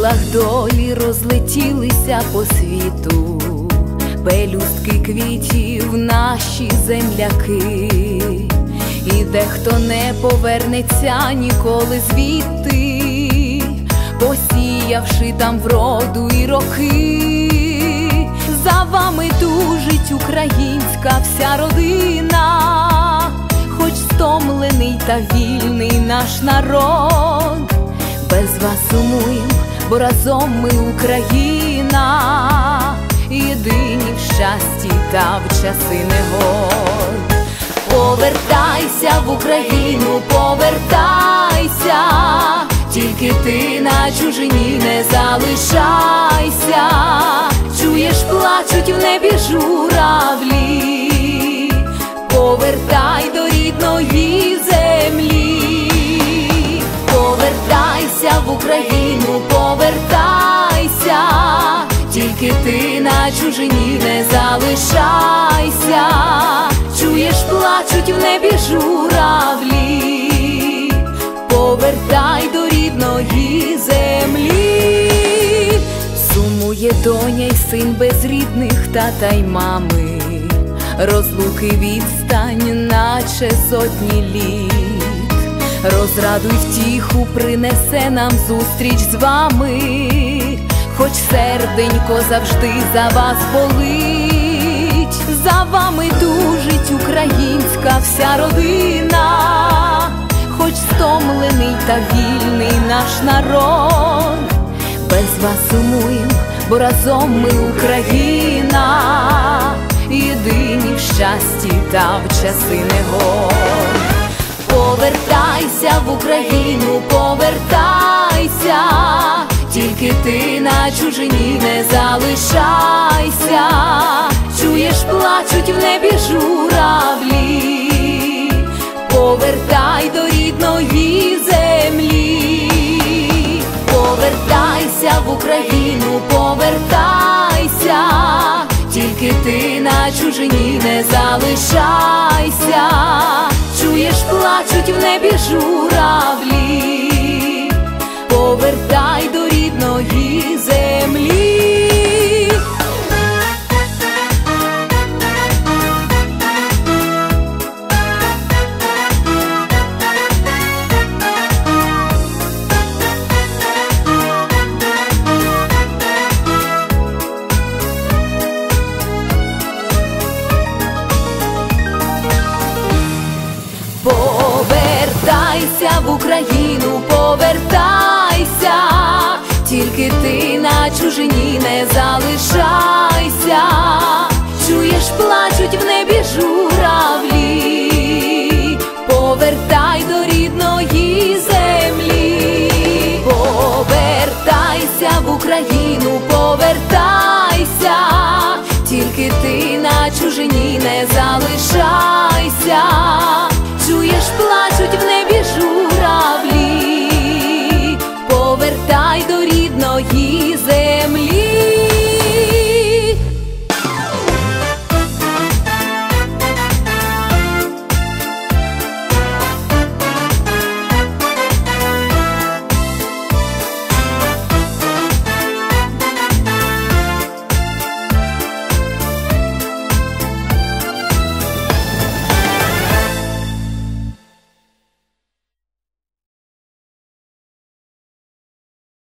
крилах долі розлетілися по світу пелюстки квітів наші земляки, і дехто не повернеться ніколи звідти, посіявши там вроду і роки. За вами тужить українська вся родина, хоч стомлений та вільний наш народ. Без вас сумуєм, бо разом ми Україна, єдині в щасті та в часи негод. Повертайся в Україну, повертайся, тільки ти на чужині не залишайся. Чуєш, плачуть в небі журавлі, повертай до рідної землі. Повертайся в Україну, повертайся, тільки ти на чужині не залишайся. Чуєш, плачуть в небі журавлі, повертай до рідної землі. Сумує доня й син без рідних тата й мами, розлуки відстань, наче сотні літ. Розраду й втіху принесе нам зустріч з вами, хоч серденько завжди за вас болить. За вами тужить українська вся родина, хоч стомлений та вільний наш народ. Без вас сумуєм, бо разом ми Україна, єдині в щасті та в часи негод. Повертайся в Україну, повертайся, тільки ти на чужині не залишайся. Чуєш, плачуть в небі журавлі, повертай до рідної землі. Повертайся в Україну, повертайся, тільки ти на чужині не залишайся. Чуєш, плачуть в небі журавлі, повертай до рідної землі. Повертайся в Україну, повертайся, тільки ти на чужині не залишайся. Чуєш, плачуть в небі журавлі, повертай до рідної землі. Повертайся в Україну, повертайся, тільки ти на чужині не залишайся.